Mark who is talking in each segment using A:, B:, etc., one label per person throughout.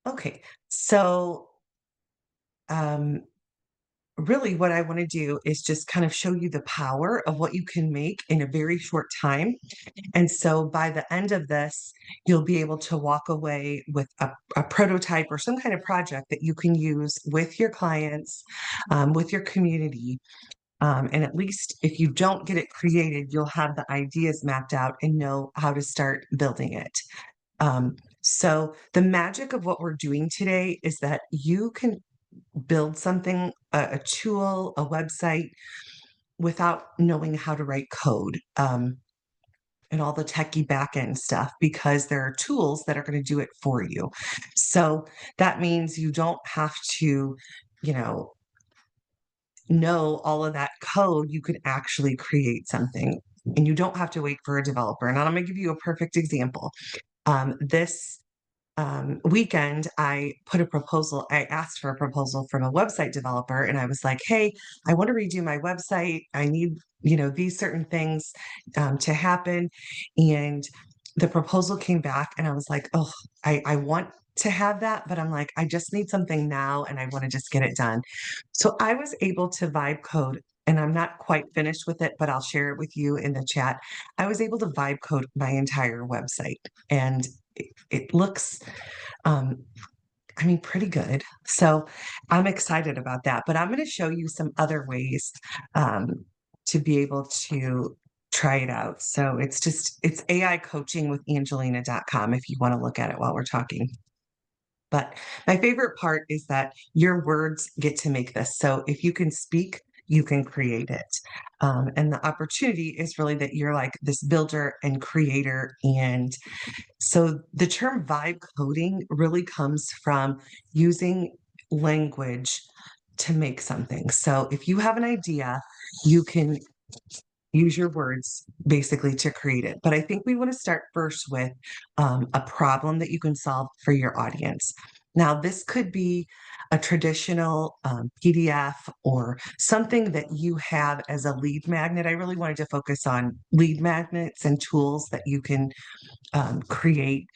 A: Okay. So, um, really what I want to do is just kind of show you the power of what you can make in a very short time. And so by the end of this, you'll be able to walk away with a prototype or some kind of project that you can use with your clients, with your community. And at least if you don't get it created, you'll have the ideas mapped out and know how to start building it. So the magic of what we're doing today is that you can build something, a tool, a website, without knowing how to write code. And all the techie backend stuff because there are tools that are going to do it for you. So that means you don't have to, you know all of that code. You can actually create something and you don't have to wait for a developer. And I'm going to give you a perfect example. This weekend, I put a proposal, I asked for a proposal from a website developer, and I was like, hey, I want to redo my website. I need, these certain things to happen. And the proposal came back, and I was like, oh, I want to have that, but I'm like, I just need something now, and I want to just get it done. So I was able to vibe code. And I'm not quite finished with it, but I'll share it with you in the chat. I was able to vibe code my entire website, and it looks um, I mean, pretty good. So I'm excited about that. But I'm going to show you some other ways um, to be able to try it out. So it's AI coaching with Angelina.com if you want to look at it while we're talking. But my favorite part is that your words get to make this. So if you can speak, you can create it. And the opportunity is really that you're like this builder and creator. And so the term vibe coding really comes from using language to make something. So if you have an idea, you can use your words basically to create it. But I think we want to start first with a problem that you can solve for your audience. Now, this could be a traditional PDF or something that you have as a lead magnet. I really wanted to focus on lead magnets and tools that you can create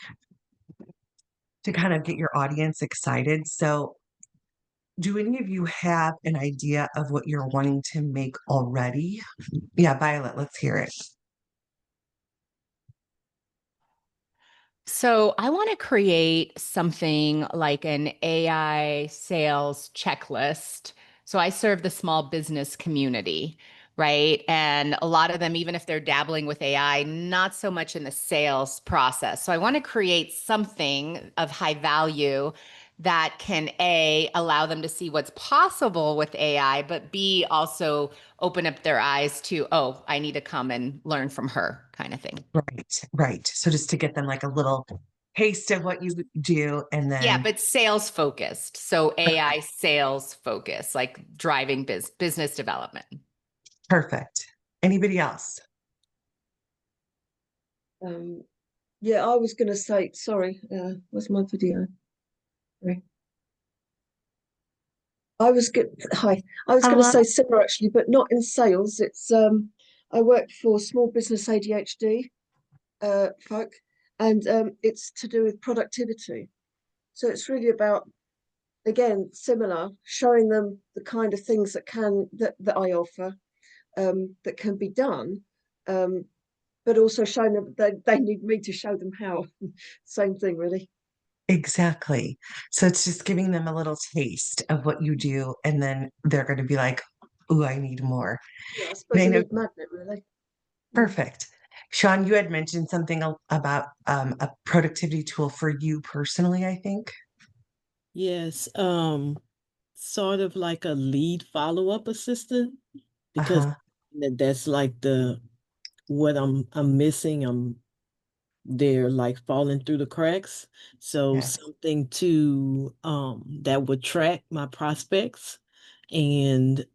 A: to kind of get your audience excited. So, do any of you have an idea of what you're wanting to make already? Yeah, Violet, let's hear it.
B: So I want to create something like an AI sales checklist. So I serve the small business community, right? And a lot of them, even if they're dabbling with AI, not so much in the sales process. So I want to create something of high value that can A, allow them to see what's possible with AI, but B, also open up their eyes to, oh, I need to come and learn from her kind of thing.
A: Right, right. So just to get them like a little taste of what you do and
B: Yeah,
A: then
B: but sales focused. So AI sales focused, like driving business development.
A: perfect. Anybody else?
C: Um, yeah, I was going to say, sorry, where's my video? Sorry. Hi. I was going to
A: Hello.
C: say similar actually, but not in sales. I work for small business ADHD folk, and it's to do with productivity. So it's really about, again, similar, showing them the kind of things that I offer, that can be done, um, but also showing them that they need me to show them how. Same thing, really.
A: Exactly. So it's just giving them a little taste of what you do, and then they're going to be like, "Ooh, I need more."
C: Yeah, I
A: And
C: suppose
A: I
C: a
A: know,
C: lead magnet, really. Mm.
A: perfect. Sean, you had mentioned something about a productivity tool for you personally, I think.
D: Yes, sort of like a lead follow-up assistant because
A: Uh-huh.
D: that's like the what I'm missing. They're like falling through the cracks. So
A: Yeah.
D: something to that would track my prospects and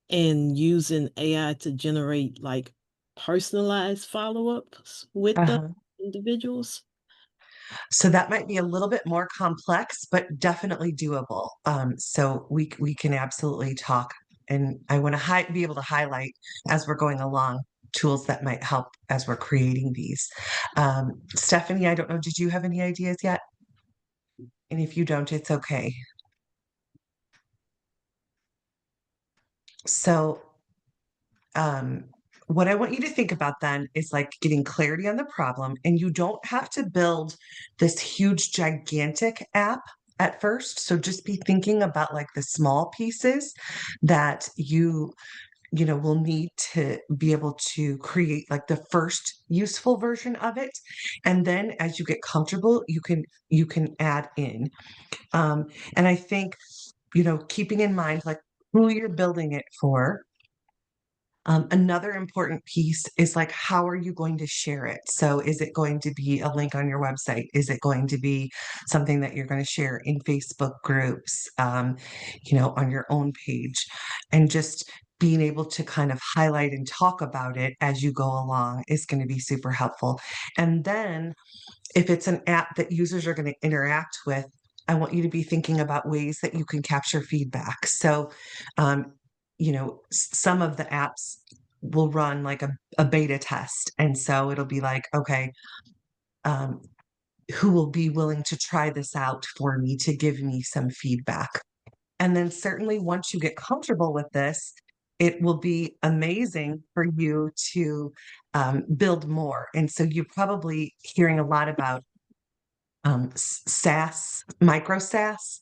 D: using AI to generate like personalized follow-ups with the
A: Uh-huh.
D: individuals.
A: So that might be a little bit more complex, but definitely doable. So we can absolutely talk, and I want to be able to highlight as we're going along tools that might help as we're creating these. Stephanie, I don't know, did you have any ideas yet? And if you don't, it's okay. So, what I want you to think about then is like getting clarity on the problem, and you don't have to build this huge, gigantic app at first. So just be thinking about like the small pieces that you will need to be able to create like the first useful version of it. And then as you get comfortable, you can add in. And I think, keeping in mind like who you're building it for. Another important piece is like, how are you going to share it? So, is it going to be a link on your website? Is it going to be something that you're going to share in Facebook groups, on your own page? And just being able to kind of highlight and talk about it as you go along is going to be super helpful. And then, if it's an app that users are going to interact with, I want you to be thinking about ways that you can capture feedback. So, um, some of the apps will run like a beta test. And so it'll be like, okay, um, who will be willing to try this out for me to give me some feedback? And then certainly once you get comfortable with this, it will be amazing for you to build more. And so you're probably hearing a lot about SaaS, micro SaaS.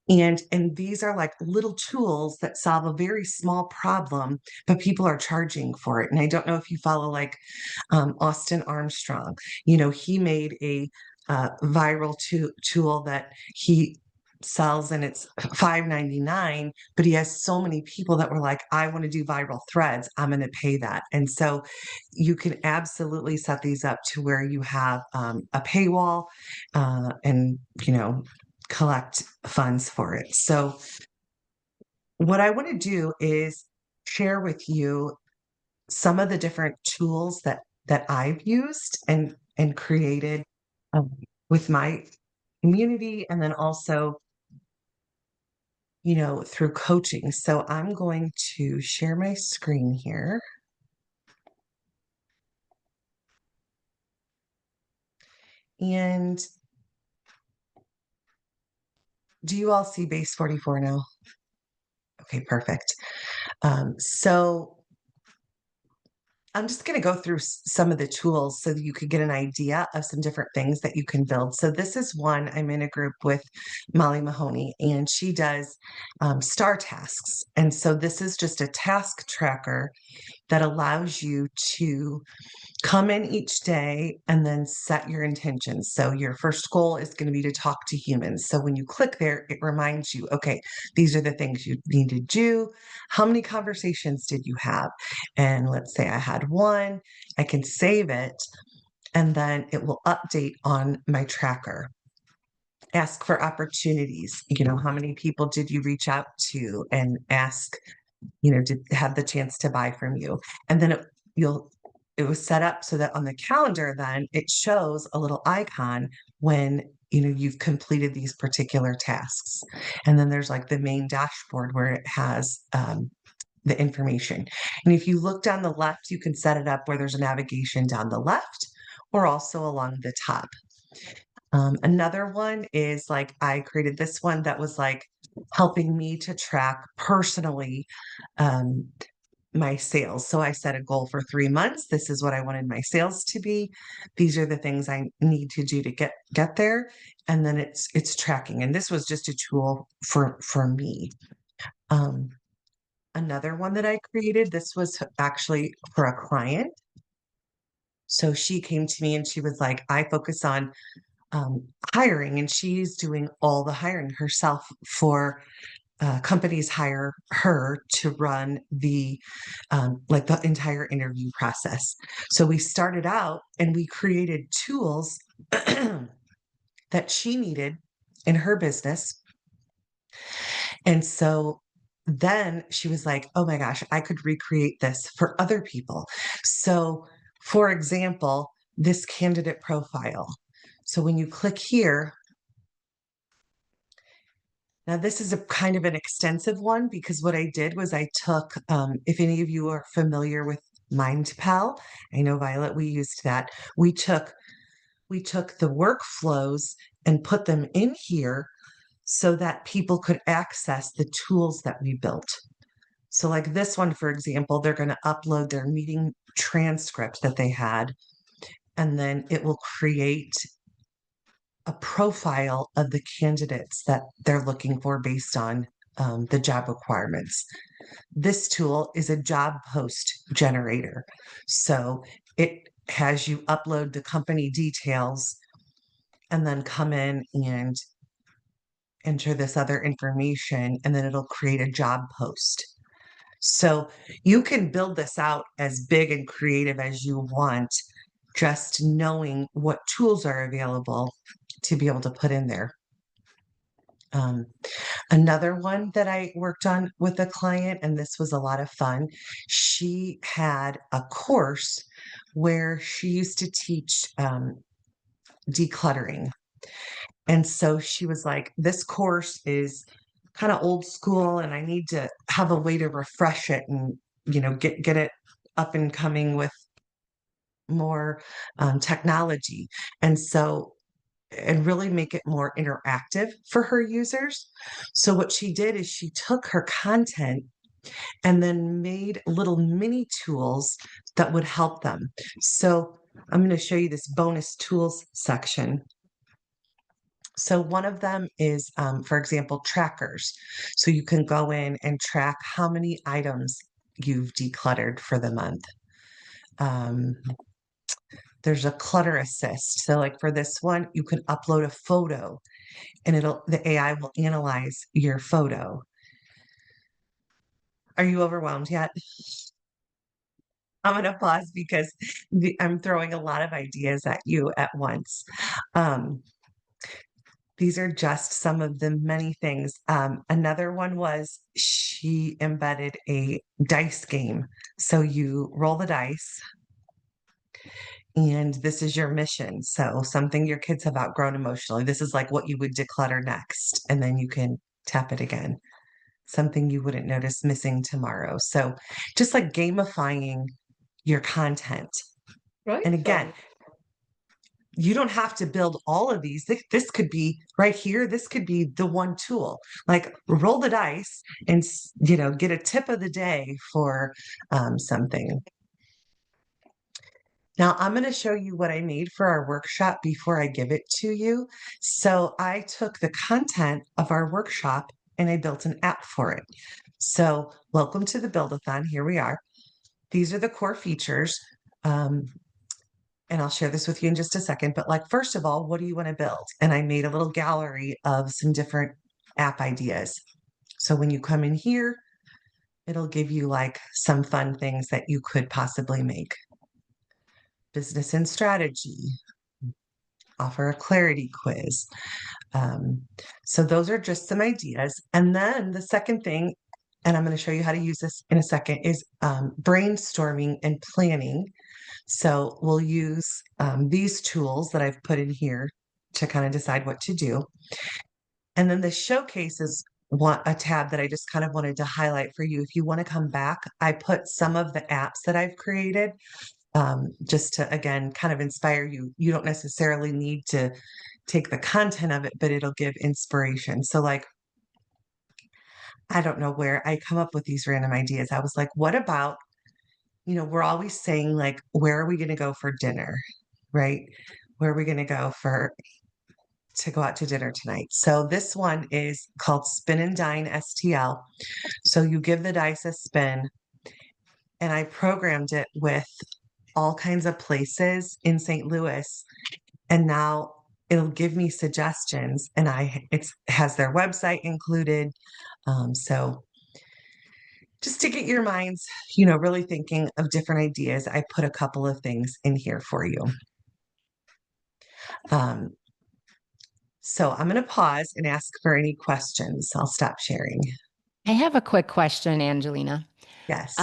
A: And these are like little tools that solve a very small problem, but people are charging for it. And I don't know if you follow like Austin Armstrong. He made a viral tool that he sells, and it's $5.99, but he has so many people that were like, I want to do viral threads, I'm going to pay that. And so you can absolutely set these up to where you have a paywall, and collect funds for it. So what I want to do is share with you some of the different tools that I've used and created um, with my community, and then also through coaching. So I'm going to share my screen here. And do you all see Base44 now? Okay, perfect. So I'm just going to go through some of the tools so that you could get an idea of some different things that you can build. So this is one. I'm in a group with Molly Mahoney, and she does star tasks. And so this is just a task tracker that allows you to come in each day and then set your intentions. So your first goal is going to be to talk to humans. So when you click there, it reminds you, okay, these are the things you need to do. How many conversations did you have? And let's say I had one, I can save it, and then it will update on my tracker. Ask for opportunities. How many people did you reach out to and ask, to have the chance to buy from you? And then it was set up so that on the calendar, then it shows a little icon when you've completed these particular tasks. And then there's like the main dashboard where it has the information. And if you look down the left, you can set it up where there's a navigation down the left or also along the top. Another one is like, I created this one that was like helping me to track personally my sales. So I set a goal for 3 months. This is what I wanted my sales to be. These are the things I need to do to get there. And then it's tracking. And this was just a tool for me. Another one that I created, this was actually for a client. So she came to me and she was like, I focus on hiring, and she's doing all the hiring herself for companies hire her to run the like the entire interview process. So we started out and we created tools that she needed in her business. And so then she was like, oh my gosh, I could recreate this for other people. So for example, this candidate profile. So when you click here, now, this is a kind of an extensive one because what I did was I took, if any of you are familiar with MindPal, I know Violet, we used that. We took the workflows and put them in here so that people could access the tools that we built. So, like this one, for example, they're going to upload their meeting transcript that they had, and then it will create a profile of the candidates that they're looking for based on the job requirements. This tool is a job post generator. So it has you upload the company details and then come in and enter this other information, and then it'll create a job post. So you can build this out as big and creative as you want, just knowing what tools are available to be able to put in there. Another one that I worked on with a client, and this was a lot of fun, she had a course where she used to teach decluttering. And so she was like, this course is kind of old school, and I need to have a way to refresh it and, get it up and coming with more technology. And really make it more interactive for her users. So what she did is she took her content and then made little mini tools that would help them. So I'm going to show you this bonus tools section. So one of them is, for example, trackers. So you can go in and track how many items you've decluttered for the month. There's a clutter assist. So like for this one, you can upload a photo and the AI will analyze your photo. Are you overwhelmed yet? I'm going to pause because I'm throwing a lot of ideas at you at once. These are just some of the many things. Another one was she embedded a dice game. So you roll the dice, and this is your mission. So something your kids have outgrown emotionally. This is like what you would declutter next, and then you can tap it again. Something you wouldn't notice missing tomorrow. So just like gamifying your content.
C: Right.
A: And again, you don't have to build all of these. This could be right here. This could be the one tool. Like roll the dice and get a tip of the day for something. Now I'm going to show you what I made for our workshop before I give it to you. So I took the content of our workshop and I built an app for it. So welcome to the Build-A-Thon. Here we are. These are the core features. And I'll share this with you in just a second. But like, first of all, what do you want to build? And I made a little gallery of some different app ideas. So when you come in here, it'll give you like some fun things that you could possibly make. Business and strategy, offer a clarity quiz. So those are just some ideas. And then the second thing, and I'm going to show you how to use this in a second, is brainstorming and planning. So we'll use these tools that I've put in here to kind of decide what to do. And then the showcase is a tab that I just kind of wanted to highlight for you. If you want to come back, I put some of the apps that I've created just to, again, kind of inspire you. You don't necessarily need to take the content of it, but it'll give inspiration. So like, I don't know where I come up with these random ideas. I was like, what about, we're always saying like, where are we going to go for dinner, right? Where are we going to go to go out to dinner tonight? So this one is called Spin and Dine STL. So you give the dice a spin, and I programmed it with all kinds of places in St. Louis. And now it'll give me suggestions, and it has their website included. So just to get your minds, really thinking of different ideas, I put a couple of things in here for you. So I'm going to pause and ask for any questions. I'll stop sharing.
B: I have a quick question, Angelina.
A: Yes.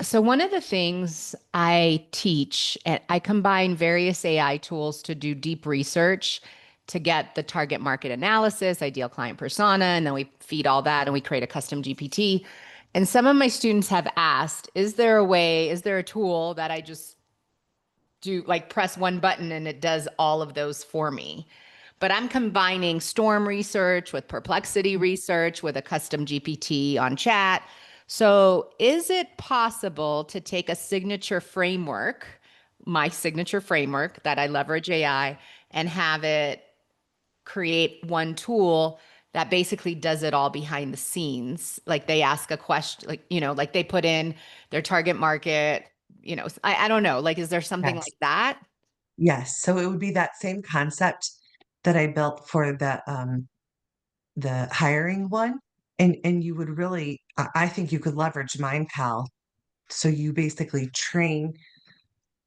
B: So one of the things I teach, and I combine various AI tools to do deep research to get the target market analysis, ideal client persona, and then we feed all that and we create a custom GPT. And some of my students have asked, is there a tool that I just do like press one button and it does all of those for me? but I'm combining storm research with perplexity research with a custom GPT on chat. So is it possible to take a signature framework, my signature framework that I leverage AI, and have it create one tool that basically does it all behind the scenes? Like they ask a question, like, like they put in their target market, I don't know, like, is there something
A: Yes.
B: like that?
A: Yes. So it would be that same concept that I built for the hiring one. And you would really, I think you could leverage MindPal. So you basically train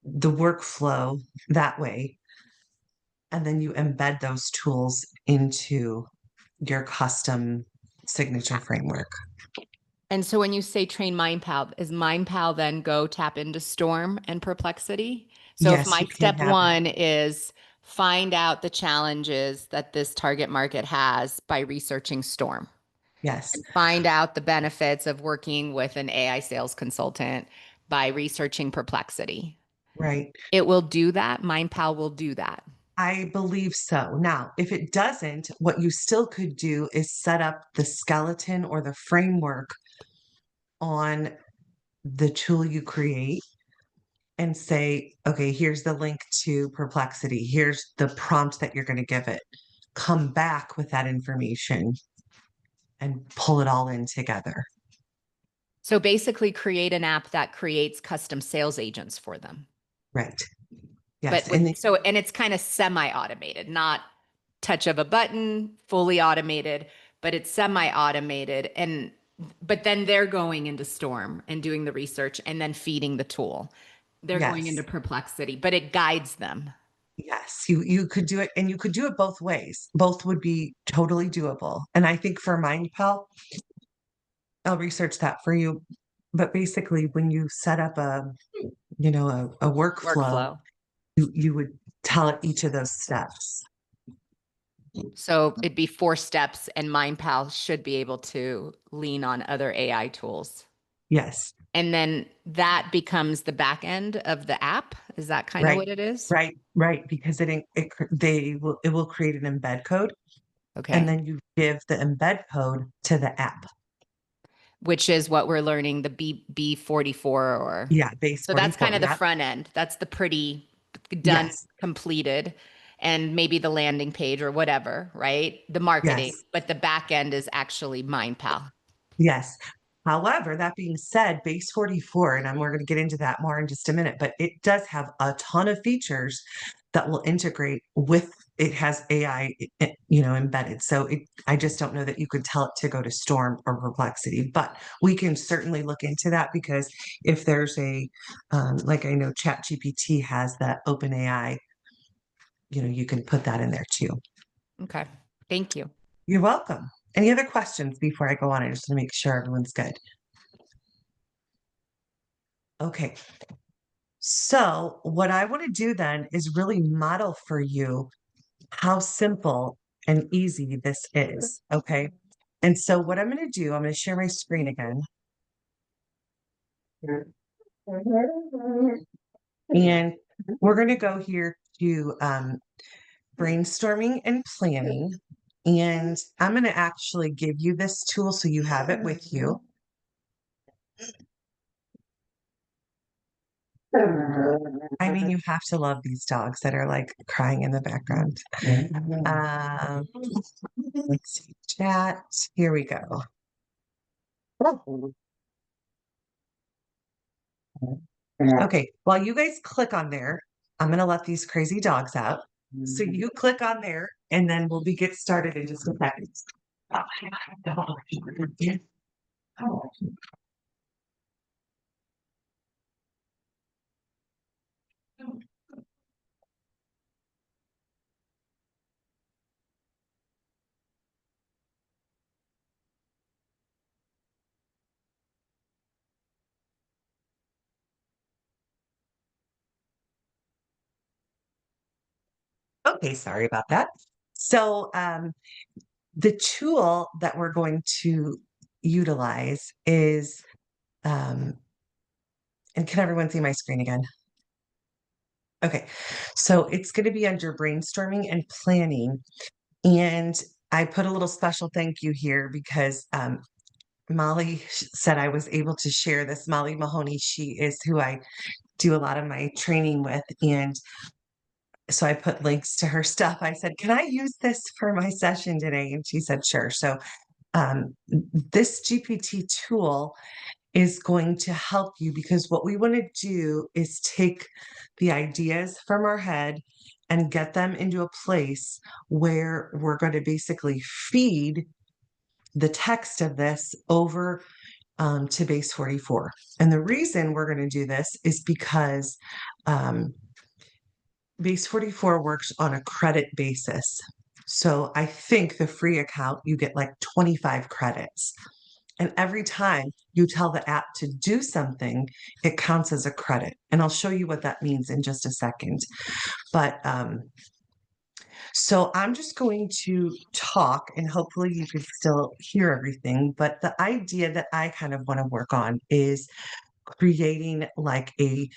A: the workflow that way, and then you embed those tools into your custom signature framework.
B: And so when you say train MindPal, is MindPal then go tap into Storm and Perplexity? So if
A: Yes,
B: my
A: you can
B: step
A: have it.
B: one is find out the challenges that this target market has by researching Storm,
A: Yes,
B: find out the benefits of working with an AI sales consultant by researching Perplexity.
A: right.
B: It will do that. MindPal will do that.
A: I believe so. Now, if it doesn't, what you still could do is set up the skeleton or the framework on the tool you create and say, okay, here's the link to Perplexity. Here's the prompt that you're going to give it. Come back with that information and pull it all in together.
B: So basically create an app that creates custom sales agents for them.
A: Right.
B: But
A: Yes. And
B: and it's kind of semi-automated, not touch of a button, fully automated, but it's semi-automated. But then they're going into Storm and doing the research and then feeding the tool. They're going into
A: yes,
B: Perplexity, but it guides them.
A: yes, you could do it, and you could do it both ways. Both would be totally doable. And I think for MindPal, I'll research that for you. But basically, when you set up a workflow,
B: Workflow.
A: you would tell it each of those steps.
B: So it'd be 4 steps, and MindPal should be able to lean on other AI tools.
A: Yes.
B: And then that becomes the back end of the app. Is that kind of
A: Right.
B: what it is?
A: Right. Because it will create an embed code, and
B: Okay.
A: then you give the embed code to the app.
B: Which is what we're learning, the B44 or
A: Yeah, base
B: so that's
A: 44.
B: kind of the
A: Yeah.
B: front end. That's the pretty done,
A: Yes.
B: completed, and maybe the landing page or whatever, right? The marketing,
A: Yes.
B: but the back end is actually MindPal.
A: Yes. However, that being said, Base 44, and we're going to get into that more in just a minute, but it does have a ton of features that will integrate with it has AI, embedded. So I just don't know that you could tell it to go to Storm or Perplexity, but we can certainly look into that because if there's like I know ChatGPT has that open AI, you can put that in there too.
B: Okay. Thank you.
A: You're welcome. Any other questions before I go on? I just want to make sure everyone's good. Okay. So what I want to do then is really model for you how simple and easy this is. Okay. And so what I'm going to do, I'm going to share my screen again. And we're going to go here to brainstorming and planning. And I'm going to actually give you this tool so you have it with you. I mean, you have to love these dogs that are like crying in the background. Let's see, chat. Here we go. Okay, while you guys click on there, I'm going to let these crazy dogs out. So you click on there and then we'll get started in just a second. Okay, sorry about that. So the tool that we're going to utilize is, and can everyone see my screen again? Okay, so it's going to be under brainstorming and planning. And I put a little special thank you here because Molly said I was able to share this. Molly Mahoney, she is who I do a lot of my training with. And so I put links to her stuff. I said, can I use this for my session today? And she said, sure. So this GPT tool is going to help you because what we want to do is take the ideas from our head and get them into a place where we're going to basically feed the text of this over to Base 44. And the reason we're going to do this is because Base 44 works on a credit basis. So I think the free account, you get like 25 credits. And every time you tell the app to do something, it counts as a credit. And I'll show you what that means in just a second. But so I'm just going to talk and hopefully you can still hear everything. But the idea that I kind of want to work on is creating like a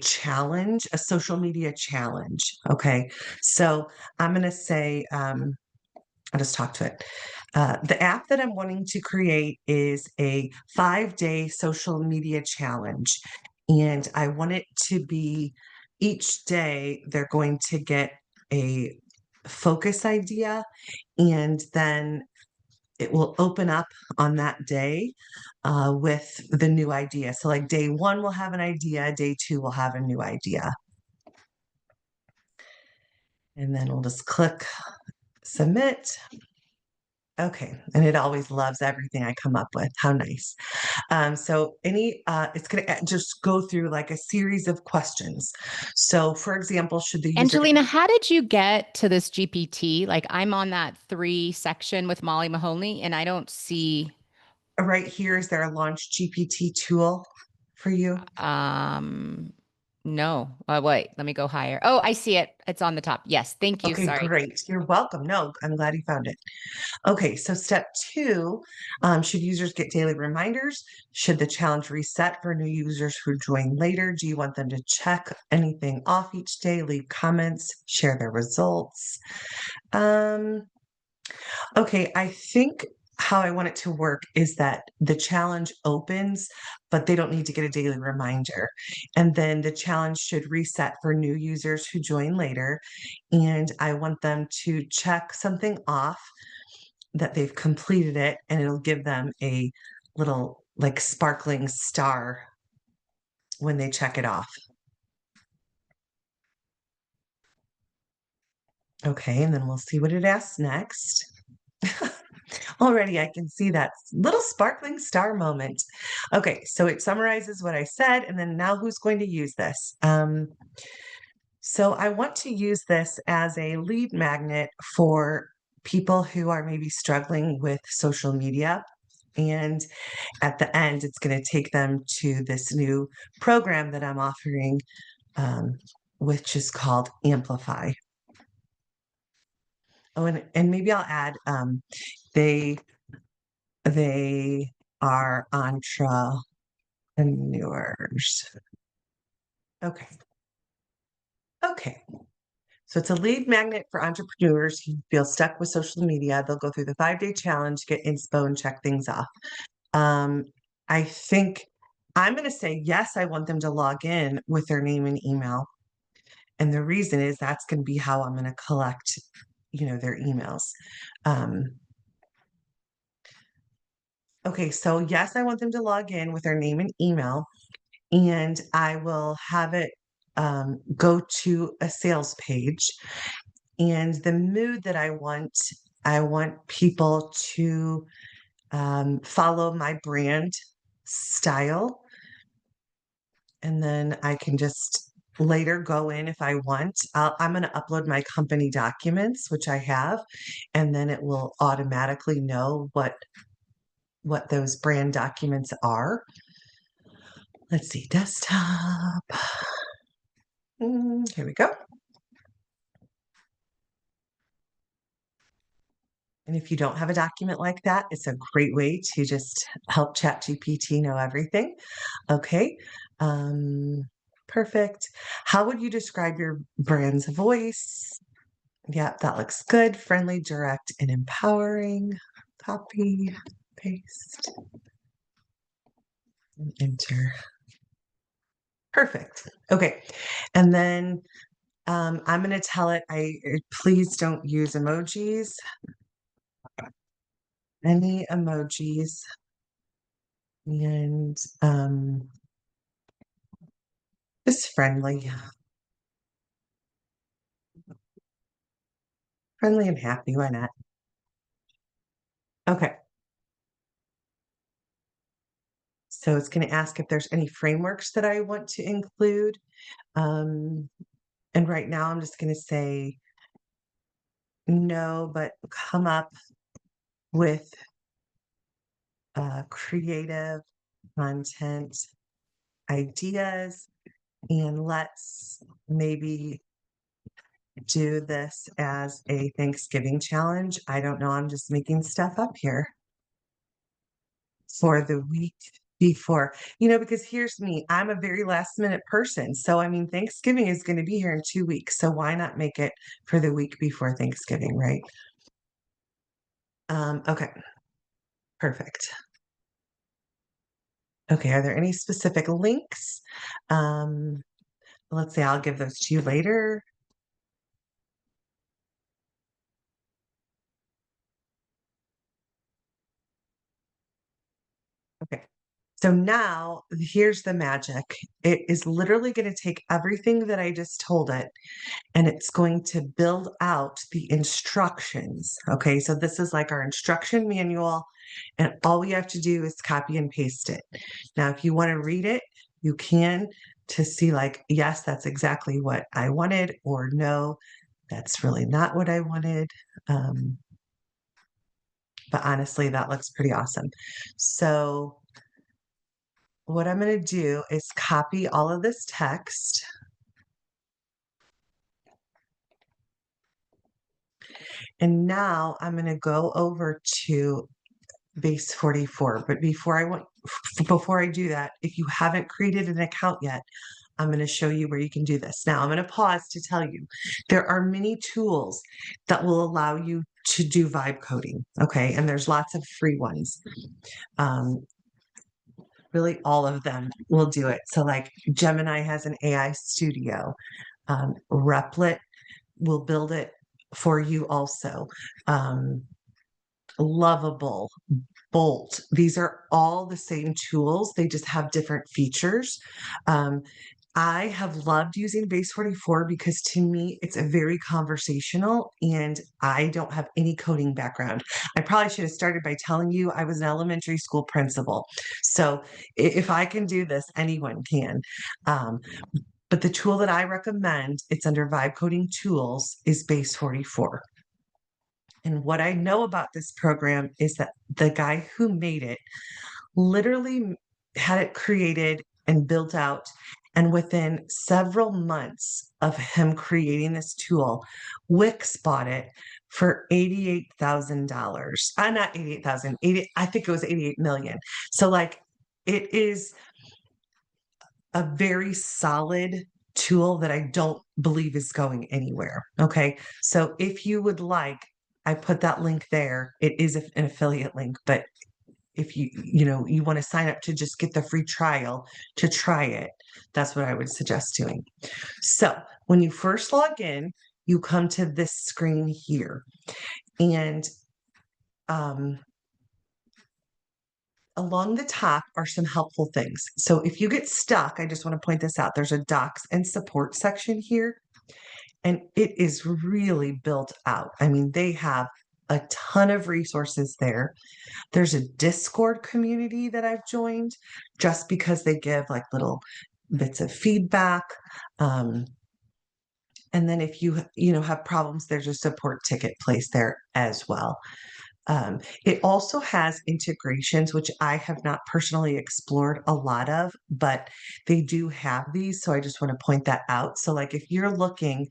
A: challenge, a social media challenge. Okay. So I'm going to say, I'll just talk to it. The app that I'm wanting to create is a 5-day social media challenge. And I want it to be each day they're going to get a focus idea, and then it will open up on that day with the new idea. So, like day one, we'll have an idea, day two, we'll have a new idea. And then we'll just click submit. Okay, and it always loves everything I come up with. How nice. So it's going to just go through like a series of questions. So for example, should the user
B: Angelina, how did you get to this GPT? Like I'm on that 3 section with Molly Mahoney and I don't see
A: right here, is there a launch GPT tool for you?
B: no. Wait, let me go higher. Oh, I see it. It's on the top. Yes, thank you.
A: Okay,
B: Sorry.
A: great. You're welcome. No, I'm glad you found it. Okay, so step 2, should users get daily reminders? Should the challenge reset for new users who join later? Do you want them to check anything off each day, leave comments, share their results? Okay, I think how I want it to work is that the challenge opens, but they don't need to get a daily reminder. And then the challenge should reset for new users who join later. And I want them to check something off that they've completed it, and it'll give them a little like sparkling star when they check it off. Okay, and then we'll see what it asks next. Already I can see that little sparkling star moment. Okay, so it summarizes what I said, and then now who's going to use this? So I want to use this as a lead magnet for people who are maybe struggling with social media. And at the end, it's going to take them to this new program that I'm offering, which is called Amplify. Oh, and maybe I'll add they are entrepreneurs. Okay. Okay. So it's a lead magnet for entrepreneurs who feel stuck with social media. They'll go through the 5-day challenge, get inspo, and check things off. I think I'm going to say yes. I want them to log in with their name and email, and the reason is that's going to be how I'm going to collect, their emails. Okay, so yes, I want them to log in with their name and email, and I will have it go to a sales page. And the mood that I want people to follow my brand style. And then I can just later go in if I want. I'm going to upload my company documents, which I have, and then it will automatically know what those brand documents are. Let's see, desktop. Here we go. And if you don't have a document like that, it's a great way to just help ChatGPT know everything. Okay. Perfect. How would you describe your brand's voice? Yep, that looks good. Friendly, direct, and empowering. Copy, paste, and enter. Perfect. Okay. And then I'm going to tell it, please don't use emojis. Any emojis. And just friendly. Friendly and happy. Why not? Okay. So it's going to ask if there's any frameworks that I want to include. And right now I'm just going to say no, but come up with creative content ideas, and let's maybe do this as a Thanksgiving challenge. I don't know. I'm just making stuff up here for the week before, because here's me. I'm a very last minute person. So, I mean, Thanksgiving is going to be here in 2 weeks. So why not make it for the week before Thanksgiving, right? Okay, perfect. Okay, are there any specific links? Let's say I'll give those to you later. Okay. So now here's the magic. It is literally going to take everything that I just told it, and it's going to build out the instructions. Okay. So this is like our instruction manual, and all we have to do is copy and paste it. Now, if you want to read it, you can, to see like, yes, that's exactly what I wanted, or no, that's really not what I wanted. But honestly, that looks pretty awesome. So what I'm going to do is copy all of this text. And now I'm going to go over to Base44. But before I do that, if you haven't created an account yet, I'm going to show you where you can do this. Now I'm going to pause to tell you there are many tools that will allow you to do vibe coding. Okay. And there's lots of free ones. Really all of them will do it. So like Gemini has an AI studio. Replit will build it for you also. Lovable, Bolt. These are all the same tools. They just have different features. I have loved using Base44 because to me, it's a very conversational, and I don't have any coding background. I probably should have started by telling you I was an elementary school principal. So if I can do this, anyone can. But the tool that I recommend, it's under Vibe Coding Tools, is Base44. And what I know about this program is that the guy who made it literally had it created and built out. And within several months of him creating this tool, Wix bought it for $88,000. Not 88,000, 80, I think it was 88 million. So like it is a very solid tool that I don't believe is going anywhere. Okay. So if you would like, I put that link there. It is an affiliate link, but if you want to sign up to just get the free trial to try it, that's what I would suggest doing. So when you first log in, you come to this screen here, and along the top are some helpful things. So if you get stuck, I just want to point this out. There's a docs and support section here, and it is really built out. I mean, they have a ton of resources there. There's a Discord community that I've joined just because they give like little bits of feedback. And then if you have problems, there's a support ticket place there as well. It also has integrations, which I have not personally explored a lot of, but they do have these. So I just want to point that out. So like if you're looking,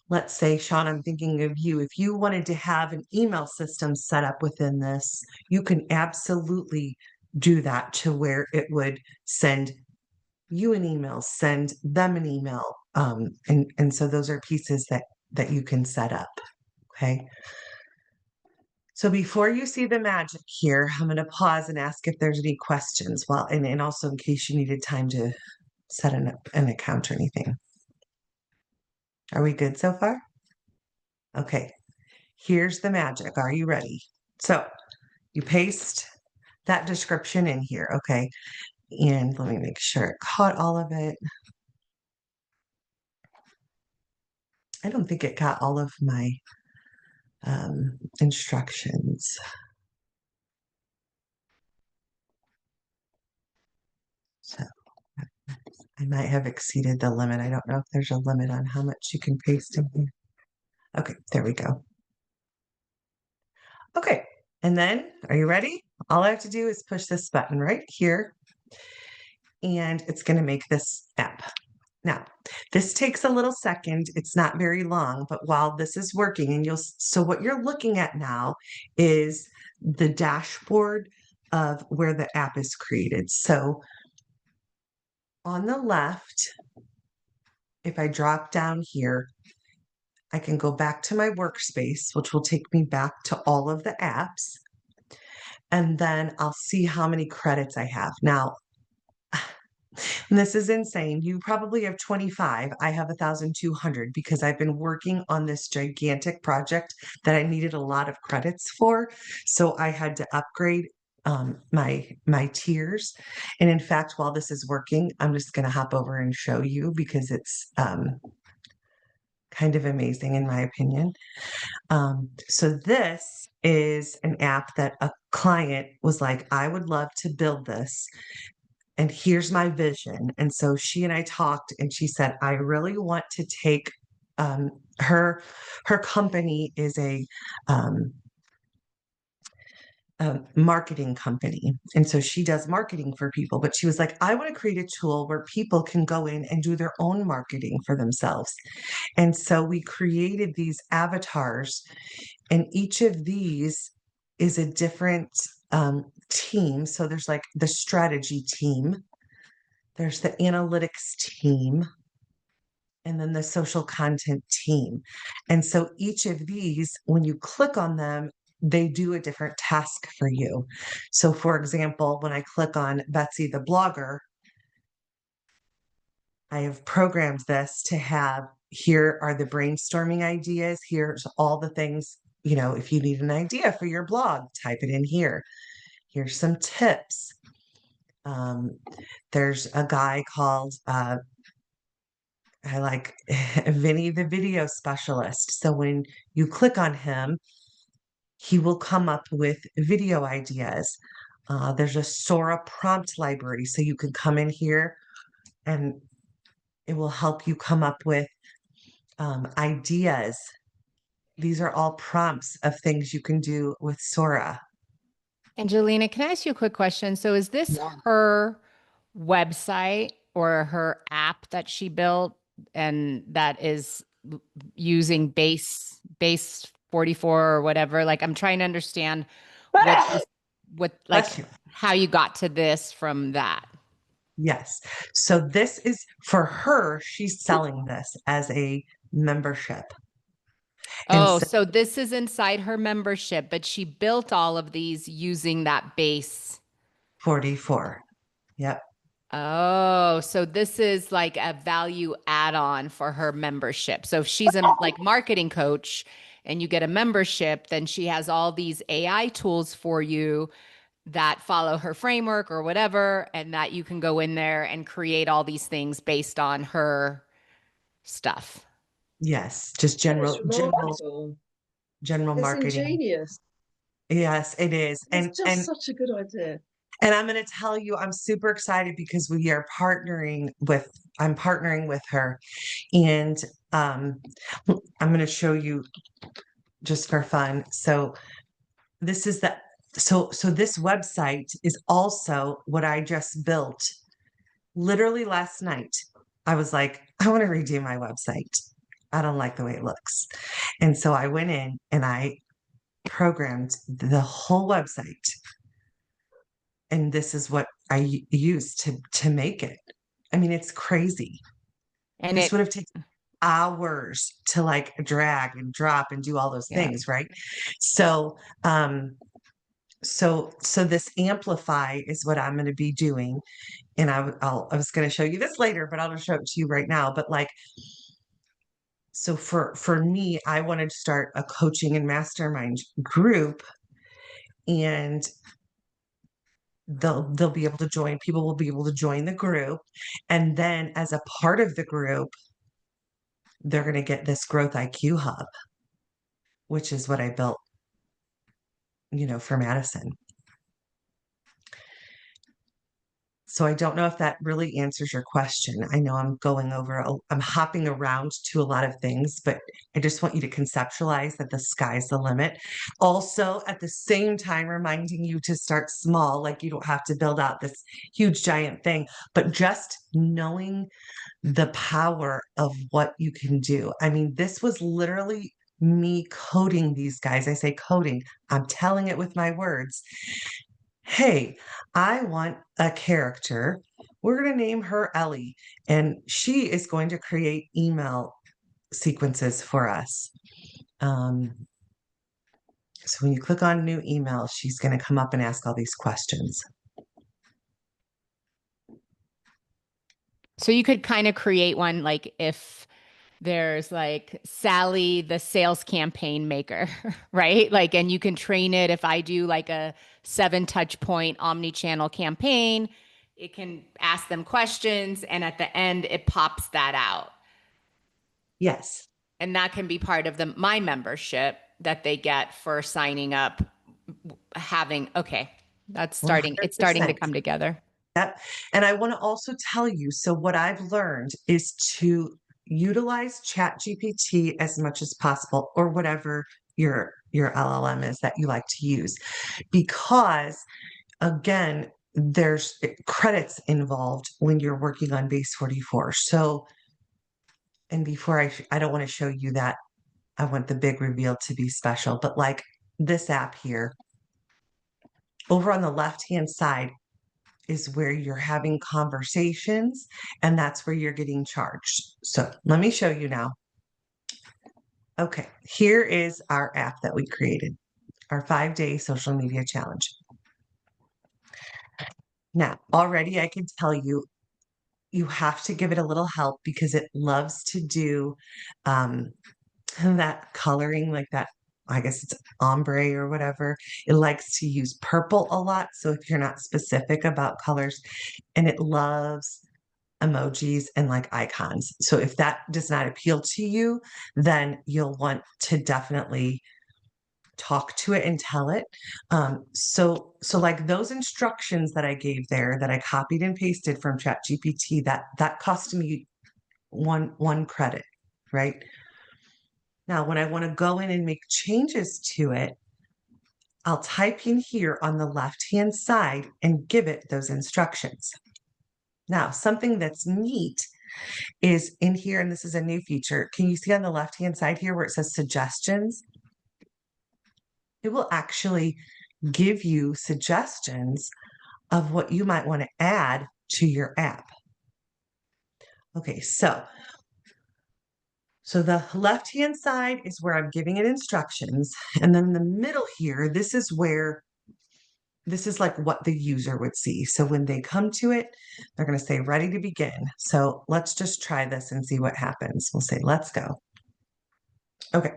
A: let's say, Sean, I'm thinking of you. If you wanted to have an email system set up within this, you can absolutely do that to where it would send you an email, send them an email. And so those are pieces that you can set up. Okay. So before you see the magic here, I'm going to pause and ask if there's any questions. Well, and also in case you needed time to set an account or anything. Are we good so far? Okay. Here's the magic. Are you ready? So you paste that description in here. Okay. And let me make sure it caught all of it. I don't think it got all of my instructions. So I might have exceeded the limit. I don't know if there's a limit on how much you can paste in here. Okay, there we go. Okay, and then are you ready? All I have to do is push this button right here, and it's going to make this app. Now, this takes a little second. It's not very long, but while this is working, and so what you're looking at now is the dashboard of where the app is created. So on the left, if I drop down here, I can go back to my workspace, which will take me back to all of the apps. And then I'll see how many credits I have. Now, this is insane. You probably have 25. I have 1,200 because I've been working on this gigantic project that I needed a lot of credits for. So I had to upgrade my tiers. And in fact, while this is working, I'm just going to hop over and show you because it's kind of amazing in my opinion. So this is an app that a client was like, I would love to build this. And here's my vision. And so she and I talked, and she said, I really want to take her company is a marketing company. And so she does marketing for people, but she was like, I want to create a tool where people can go in and do their own marketing for themselves. And so we created these avatars, and each of these is a different team. So there's like the strategy team, there's the analytics team, and then the social content team. And so each of these, when you click on them, they do a different task for you. So for example, when I click on Betsy the blogger, I have programmed this to have, here are the brainstorming ideas. Here's all the things, if you need an idea for your blog, type it in here. Here's some tips. There's a guy called, I like Vinny the video specialist. So when you click on him, he will come up with video ideas. There's a Sora prompt library. So you can come in here and it will help you come up with ideas. These are all prompts of things you can do with Sora.
B: Angelina, can I ask you a quick question? So is this her website or her app that she built and that is using base 44 or whatever? Like, I'm trying to understand how you got to this from that.
A: Yes. So this is for her, she's selling this as a membership.
B: Oh, so this is inside her membership, but she built all of these using that base
A: 44. Yep.
B: Oh, so this is like a value add-on for her membership. So if she's a like marketing coach and you get a membership, then she has all these AI tools for you that follow her framework or whatever, and that you can go in there and create all these things based on her stuff.
A: Yes, just general
C: It's
A: marketing.
C: ingenious.
A: Yes, it is.
C: It's just such a good idea.
A: And I'm going to tell you, I'm super excited because I'm partnering with her, and I'm going to show you just for fun. So this is so this website is also what I just built literally last night. I was like, I want to redo my website. I don't like the way it looks. And so I went in and I programmed the whole website. And this is what I used to make it. I mean, it's crazy.
B: And
A: This
B: it,
A: would have taken hours to like drag and drop and do all those
B: yeah.
A: things, right? So, so this amplify is what I'm going to be doing, and I was going to show you this later, but I'll just show it to you right now. But like, so for me, I wanted to start a coaching and mastermind group, and they'll be able to join. People will be able to join the group, and then as a part of the group, they're going to get this growth IQ hub, which is what I built, for Madison. So I don't know if that really answers your question. I know I'm hopping around to a lot of things, but I just want you to conceptualize that the sky's the limit. Also, at the same time, reminding you to start small, like you don't have to build out this huge giant thing, but just knowing the power of what you can do. I mean, this was literally me coding these guys. I say coding, I'm telling it with my words. Hey, I want a character. We're going to name her Ellie, and she is going to create email sequences for us. So when you click on new email, she's going to come up and ask all these questions.
B: So you could kind of create one like if there's like Sally, the sales campaign maker, right? Like, and you can train it. If I do like a 7 touch point omni-channel campaign, it can ask them questions, and at the end, it pops that out.
A: Yes.
B: And that can be part of my membership that they get for signing up, okay, it's starting to
A: 100%.
B: come together.
A: Yep. And I want to also tell you, so what I've learned is to utilize ChatGPT as much as possible, or whatever your LLM is that you like to use, because again, there's credits involved when you're working on Base 44. So, and before I don't want to show you that, I want the big reveal to be special, but like this app here, over on the left-hand side is where you're having conversations, and that's where you're getting charged. So let me show you now. Okay, here is our app that we created, our 5-day social media challenge. Now, already I can tell you, you have to give it a little help because it loves to do that coloring, like that, I guess it's ombre or whatever. It likes to use purple a lot. So if you're not specific about colors, and it loves emojis and like icons. So if that does not appeal to you, then you'll want to definitely talk to it and tell it. So like those instructions that I gave there that I copied and pasted from ChatGPT, that cost me one credit, right? Now, when I want to go in and make changes to it, I'll type in here on the left-hand side and give it those instructions. Now, something that's neat is in here, and this is a new feature. Can you see on the left-hand side here where it says suggestions? It will actually give you suggestions of what you might want to add to your app. Okay, so the left-hand side is where I'm giving it instructions. And then the middle here, this is like what the user would see. So when they come to it, they're going to say, ready to begin. So let's just try this and see what happens. We'll say, let's go. Okay.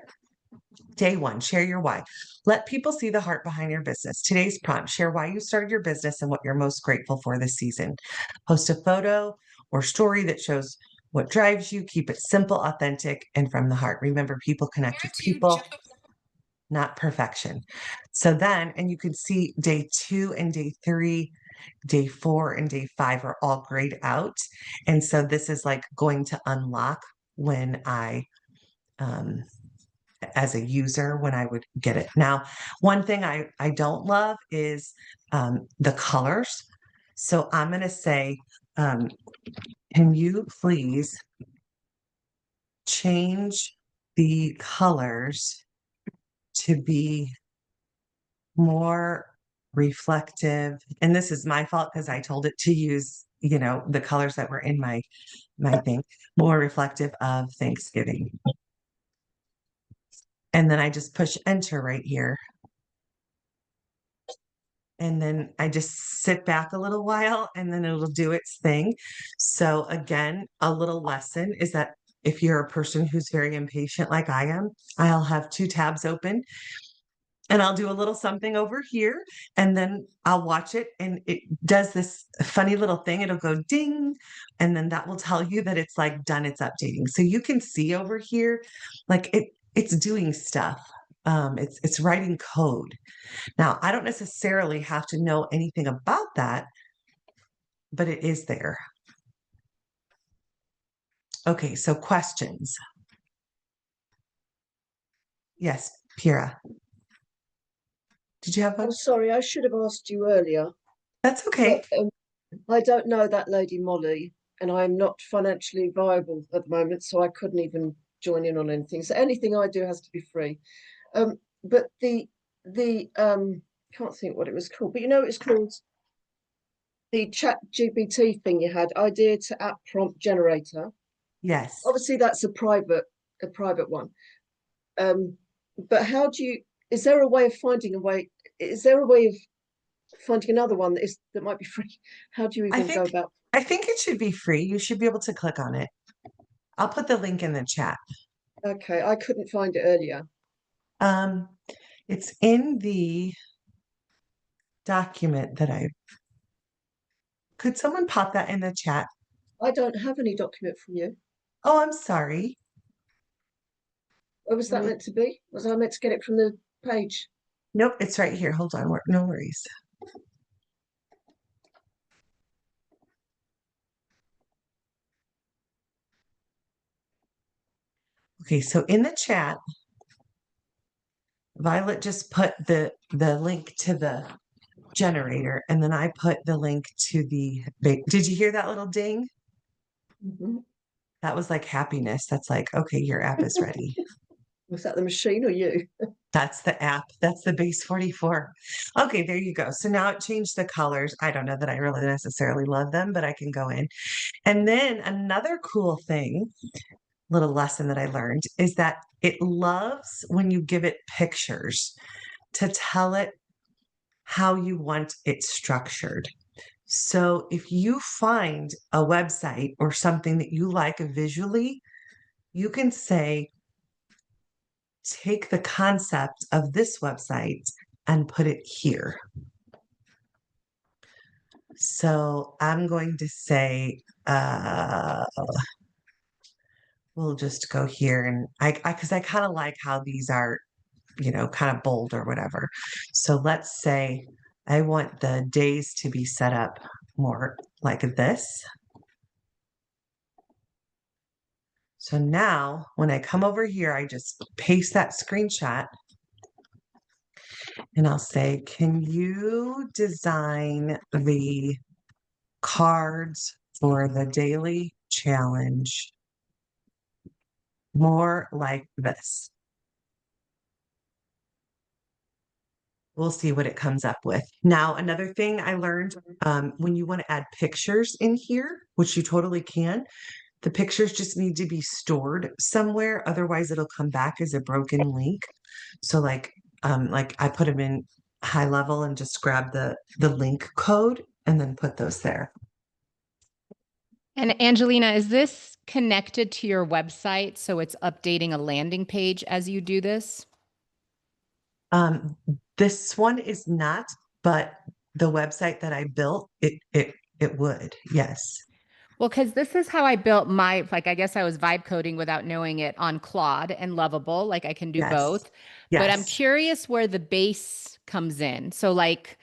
A: Day 1, share your why. Let people see the heart behind your business. Today's prompt, share why you started your business and what you're most grateful for this season. Post a photo or story that shows what drives you. Keep it simple, authentic, and from the heart. Remember, people connect with people, not perfection. So then, and you can see day 2 and day 3, day 4 and day 5 are all grayed out. And so this is like going to unlock when as a user, when I would get it. Now, one thing I don't love is the colors. So I'm going to say, can you please change the colors to be more reflective? And this is my fault because I told it to use you know, the colors that were in my thing, more reflective of Thanksgiving. And then I just push enter right here. And then I just sit back a little while and then it'll do its thing. So again, a little lesson is that if you're a person who's very impatient like I am, I'll have 2 tabs open and I'll do a little something over here and then I'll watch it and it does this funny little thing. It'll go ding and then that will tell you that it's like done its updating. So you can see over here like it's doing stuff. It's writing code. Now, I don't necessarily have to know anything about that, but it is there. Okay, so questions. Yes, Pira. Did you have one?
C: I'm sorry, I should have asked you earlier,
A: That's okay.
C: but I don't know that lady Molly, and I'm not financially viable at the moment, so I couldn't even join in on anything. So anything I do has to be free. But the can't think what it was called, but you know it's called the Chat GPT thing you had, idea to app prompt generator.
A: Yes.
C: Obviously, that's a private one. But how do you? Is there a way of finding a way? Is there a way of finding another one that might be free? How do you
A: I
C: even go
A: think
C: about?
A: I think it should be free. You should be able to click on it. I'll put the link in the chat.
C: Okay, I couldn't find it earlier.
A: Um, it's in the document that I could someone pop that in the chat?
C: I don't have any document from you.
A: Oh, I'm sorry.
C: What was that meant to be? Was I meant to get it from the page?
A: Nope, it's right here. Hold on. No worries. Okay, so in the chat, Violet just put the link to the generator, and then I put the link to the. Did you hear that little ding?
C: Mhm.
A: That was like happiness. That's like, okay, your app is ready.
C: Was that the machine or you?
A: That's the app. That's the Base44. Okay, there you go. So now it changed the colors. I don't know that I really necessarily love them, but I can go in. And then another cool thing, little lesson that I learned is that it loves when you give it pictures to tell it how you want it structured. So if you find a website or something that you like visually, you can say, take the concept of this website and put it here. So I'm going to say, we'll just go here and because I kind of like how these are, you know, kind of bold or whatever. So let's say I want the days to be set up more like this. So now when I come over here, I just paste that screenshot and I'll say, can you design the cards for the daily challenge more like this? We'll see what it comes up with. Now, another thing I learned when you want to add pictures in here, which you totally can, the pictures just need to be stored somewhere. Otherwise, it'll come back as a broken link. So like I put them in high level and just grab the link code and then put those there.
B: And Angelina, is this connected to your website so it's updating a landing page as you do this?
A: This one is not, but the website that I built, it would, yes.
B: Well, because this is how I built my, like, I guess I was vibe coding without knowing it on Claude and Lovable. Like, I can do
A: Yes.
B: both. But I'm
A: Yes.
B: curious where the base comes in. So, like,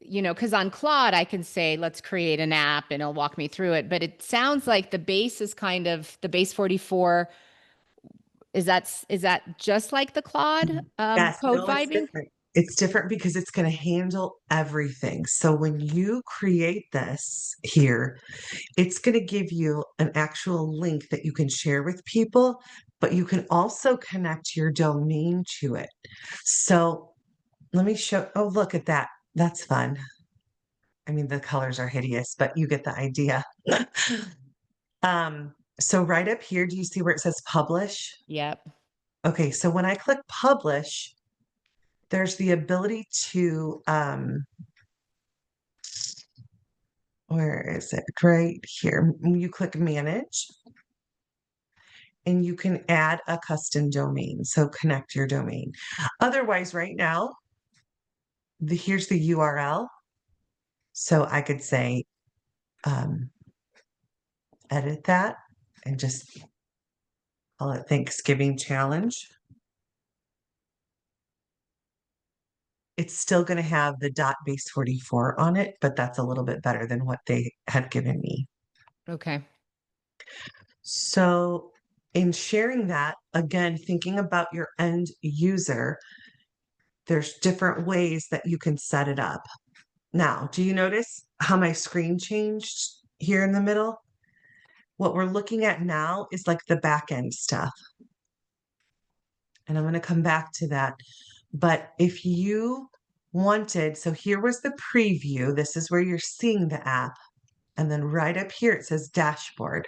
B: you know, because on Claude, I can say, let's create an app and it'll walk me through it. But it sounds like the base is kind of the Base44. Is that just like the Claude
A: Yes,
B: code
A: no, it's
B: vibing?
A: different. It's different because it's going to handle everything. So when you create this here, it's going to give you an actual link that you can share with people, but you can also connect your domain to it. So let me show. Oh, look at that. That's fun. I mean, the colors are hideous, but you get the idea. So right up here, do you see where it says publish?
B: Yep.
A: Okay, so when I click publish, there's the ability to, where is it? Right here. You click manage and you can add a custom domain. So connect your domain. Otherwise, right now, here's the URL. So I could say, edit that and just call it Thanksgiving Challenge. It's still going to have the .base44 on it, but that's a little bit better than what they had given me.
B: Okay.
A: So in sharing that, again, thinking about your end user, there's different ways that you can set it up. Now, do you notice how my screen changed here in the middle? What we're looking at now is like the back end stuff. And I'm going to come back to that. But if you wanted, so here was the preview. This is where you're seeing the app. And then right up here, it says dashboard.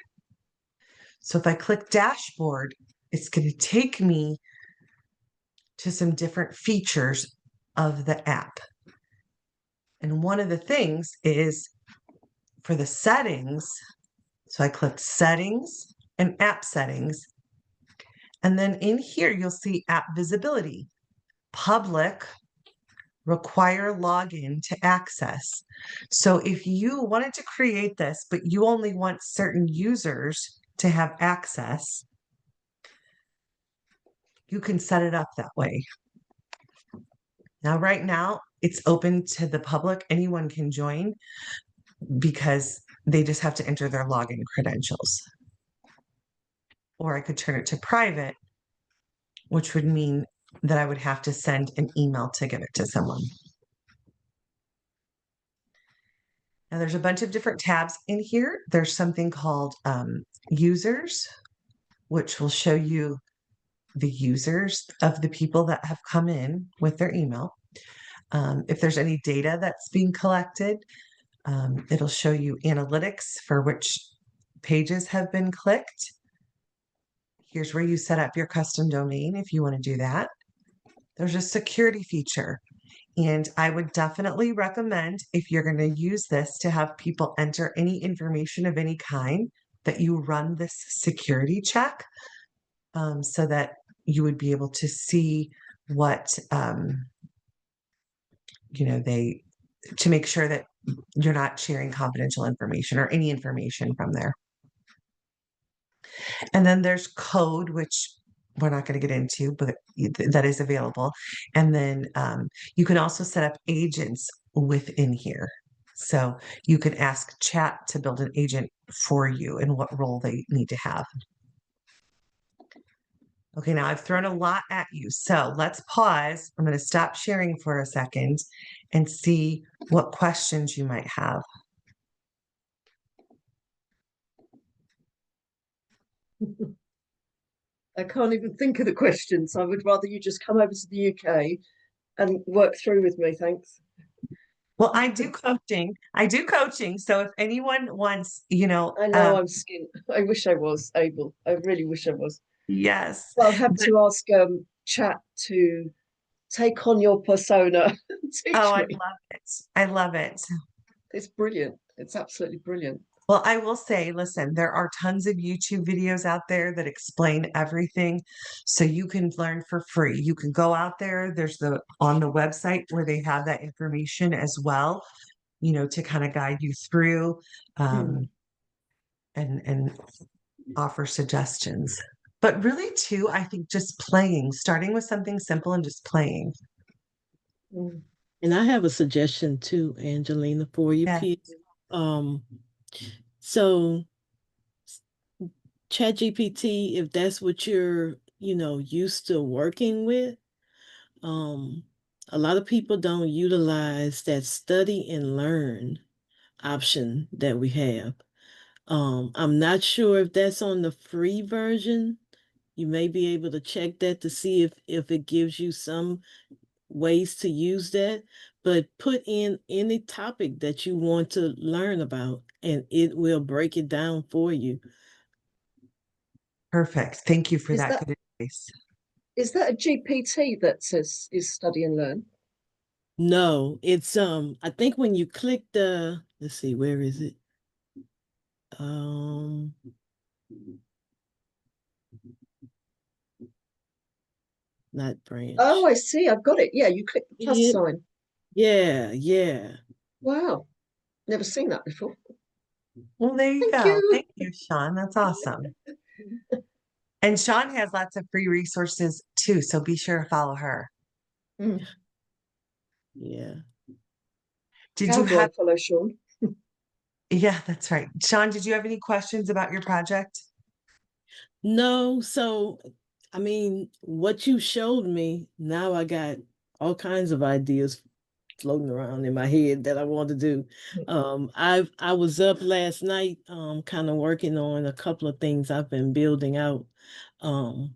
A: So if I click dashboard, it's going to take me to some different features of the app. And one of the things is for the settings. So I click settings and app settings. And then in here, you'll see app visibility, public, require login to access. So if you wanted to create this, but you only want certain users to have access, you can set it up that way. Now, right now, it's open to the public. Anyone can join because they just have to enter their login credentials. Or I could turn it to private, which would mean that I would have to send an email to give it to someone. Now there's a bunch of different tabs in here. There's something called users, which will show you the users of the people that have come in with their email. If there's any data that's being collected, it'll show you analytics for which pages have been clicked. Here's where you set up your custom domain if you want to do that. There's a security feature. And I would definitely recommend, if you're going to use this to have people enter any information of any kind, that you run this security check so that you would be able to see what, to make sure that you're not sharing confidential information or any information from there. And then there's code, which we're not going to get into, but that is available. And then you can also set up agents within here. So you can ask chat to build an agent for you and what role they need to have. Okay, now I've thrown a lot at you. So let's pause. I'm going to stop sharing for a second and see what questions you might have.
C: I can't even think of the questions. I would rather you just come over to the UK and work through with me. Thanks.
A: Well, I do coaching. I do coaching. So if anyone wants,
C: I know I'm skint. I wish I was able. I really wish I was.
A: yes.
C: Well, I'll have to ask chat to take on your persona. Teach
A: Oh, I
C: me.
A: love it. I love it.
C: It's brilliant. It's absolutely brilliant.
A: Well, I will say, listen, there are tons of YouTube videos out there that explain everything. So you can learn for free. You can go out there. There's on the website where they have that information as well, to kind of guide you through and offer suggestions. But really too, I think just playing, starting with something simple and just playing.
D: And I have a suggestion too, Angelina, for you,
A: Yeah.
D: Pete. So ChatGPT, if that's what you're, used to working with, a lot of people don't utilize that study and learn option that we have. I'm not sure if that's on the free version. You may be able to check that to see if it gives you some ways to use that, but put in any topic that you want to learn about, and it will break it down for you.
A: Perfect. Thank you for
C: Is
A: that
C: that
A: good advice.
C: is that a GPT that says is study and learn?
D: No, it's I think when you click the, let's see, where is it? Um, not
C: Oh,
D: branch.
C: I see. I've got it. Yeah, you click the plus
D: Yeah,
C: sign.
D: yeah, yeah.
C: Wow, never seen that before.
A: Well, there you
C: Thank
A: go.
C: you.
A: Thank you, Sean. That's awesome. And Sean has lots of free resources too, so be sure to follow her.
C: Mm.
D: Yeah.
A: Did
C: How
A: you
C: do I
A: have,
C: follow Sean?
A: yeah, that's right. Sean, did you have any questions about your project?
D: No, so I mean, what you showed me, now I got all kinds of ideas floating around in my head that I want to do. I was up last night, kind of working on a couple of things I've been building out. Um,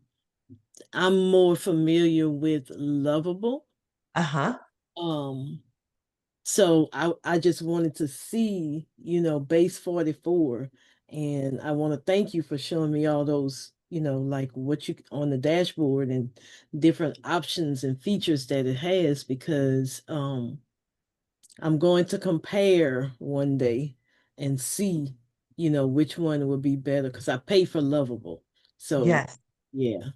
D: I'm more familiar with Lovable.
A: Uh-huh.
D: Um, so I just wanted to see, Base44, and I want to thank you for showing me all those, like what you on the dashboard and different options and features that it has, because I'm going to compare one day and see, which one would be better, because I pay for Lovable. So
A: Yes.
D: yeah.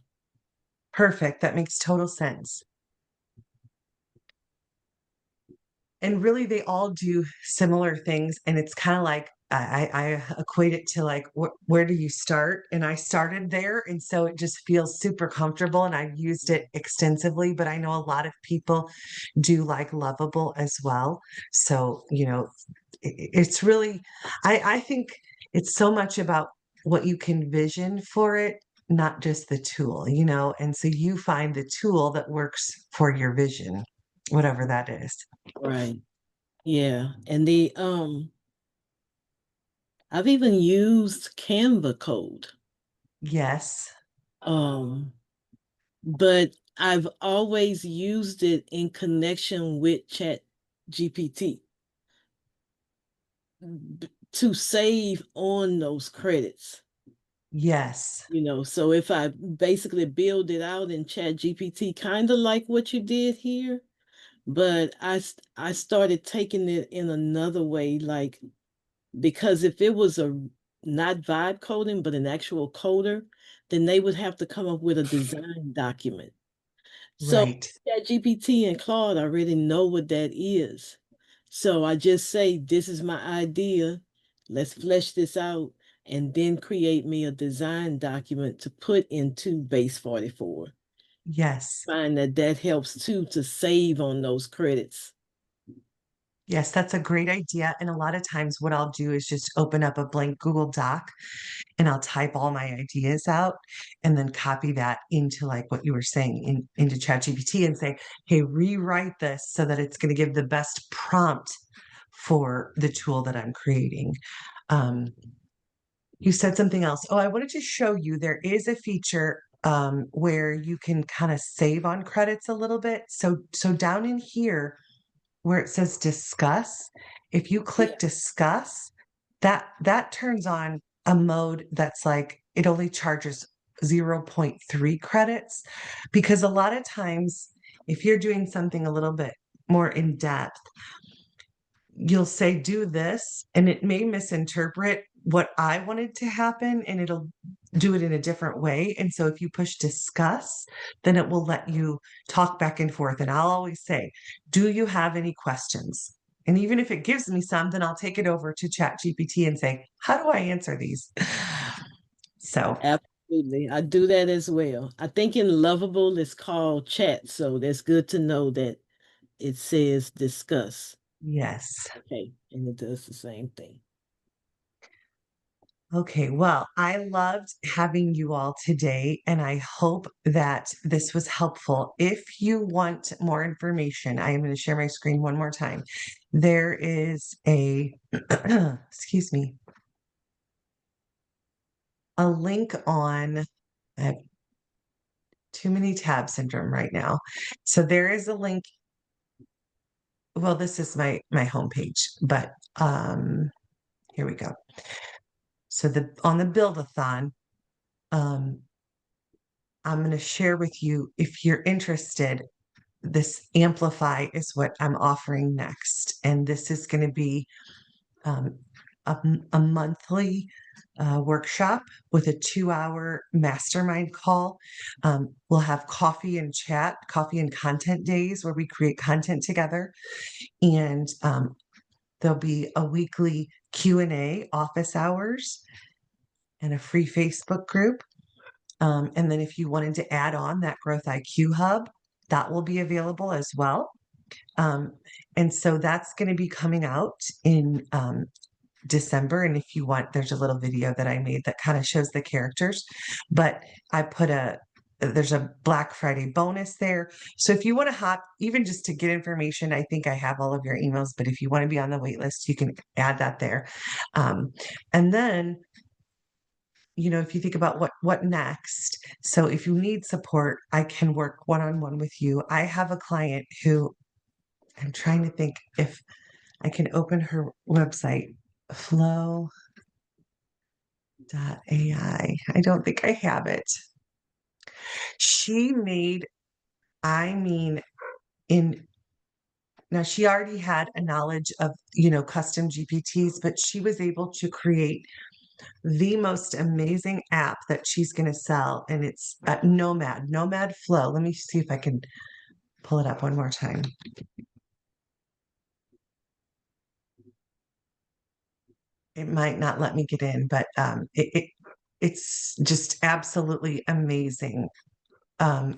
A: Perfect. That makes total sense. And really, they all do similar things. And it's kind of like I equate it to like, where do you start? And I started there. And so it just feels super comfortable. And I've used it extensively, but I know a lot of people do like Lovable as well. So, it's really, I think it's so much about what you can vision for it, not just the tool, and so you find the tool that works for your vision, whatever that is.
D: Right. Yeah. And I've even used Canva code.
A: Yes.
D: Um, but I've always used it in connection with Chat GPT to save on those credits.
A: Yes.
D: So if I basically build it out in Chat GPT, kind of like what you did here, but I started taking it in another way, like, because if it was a not vibe coding, but an actual coder, then they would have to come up with a design document. So
A: Right.
D: ChatGPT and Claude already know what that is. So I just say, this is my idea. Let's flesh this out and then create me a design document to put into Base44.
A: Yes.
D: Find that helps too, to save on those credits.
A: Yes, that's a great idea. And a lot of times, what I'll do is just open up a blank Google Doc and I'll type all my ideas out and then copy that into like what you were saying into ChatGPT and say, hey, rewrite this so that it's going to give the best prompt for the tool that I'm creating. Um, you said something else. Oh, I wanted to show you there is a feature where you can kind of save on credits a little bit. So down in here where it says discuss, if you click discuss, that turns on a mode that's like it only charges 0.3 credits, because a lot of times if you're doing something a little bit more in depth, you'll say do this and it may misinterpret what I wanted to happen and it'll do it in a different way. And so if you push discuss, then it will let you talk back and forth. And I'll always say, do you have any questions? And even if it gives me some, then I'll take it over to Chat GPT and say, how do I answer these? So
D: Absolutely. I do that as well. I think in Lovable it's called chat. So that's good to know that it says discuss.
A: yes.
D: Okay. And it does the same thing.
A: Okay, well, I loved having you all today, and I hope that this was helpful. If you want more information, I am going to share my screen one more time. There is a, excuse me, a link on, I have too many tab syndrome right now. So there is a link. Well, this is my homepage, but here we go. So on the Build-A-Thon, I'm going to share with you, if you're interested, this Amplify is what I'm offering next. And this is going to be a monthly workshop with a 2-hour mastermind call. We'll have coffee and chat, coffee and content days where we create content together. And there'll be a weekly Q&A office hours and a free Facebook group. And then if you wanted to add on that Growth IQ Hub, that will be available as well. And so that's going to be coming out in December. And if you want, there's a little video that I made that kind of shows the characters, but I put there's a Black Friday bonus there. So if you want to hop, even just to get information, I think I have all of your emails, but if you want to be on the wait list, you can add that there. And then, you know, if you think about what next, so if you need support, I can work one-on-one with you. I have a client who, I'm trying to think if I can open her website, flow.ai. I don't think I have it. She made, I mean, now she already had a knowledge of, you know, custom GPTs, but she was able to create the most amazing app that she's going to sell. And it's Nomad Flow. Let me see if I can pull it up one more time. It might not let me get in, but it's just absolutely amazing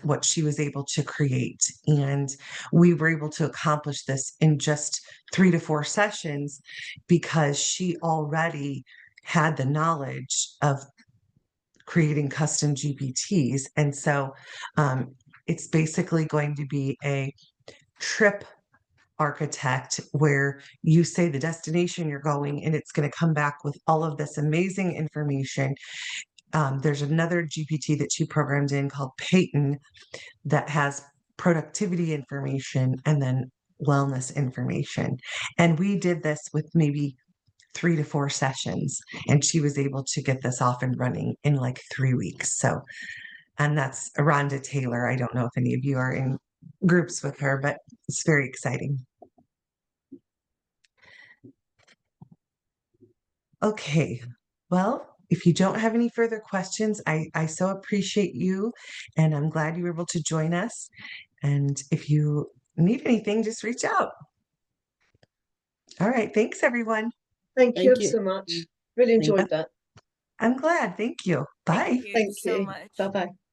A: what she was able to create. And we were able to accomplish this in just 3 to 4 sessions because she already had the knowledge of creating custom GPTs. And so it's basically going to be a trip architect where you say the destination you're going and it's going to come back with all of this amazing information. There's another GPT that she programmed in called Peyton that has productivity information and then wellness information. And we did this with maybe 3 to 4 sessions, and she was able to get this off and running in like 3 weeks. So, and that's Rhonda Taylor. I don't know if any of you are in groups with her, but it's very exciting. Okay, well, if you don't have any further questions, I so appreciate you, and I'm glad you were able to join us. And if you need anything, just reach out. All right, thanks everyone.
C: Thank you
D: Thank
C: ever
D: you.
C: so much. Really
D: Thank you.
C: enjoyed that.
A: I'm glad. Thank you. Bye.
E: Thank you
C: Thank
E: so
C: you.
E: much.
C: Bye-bye.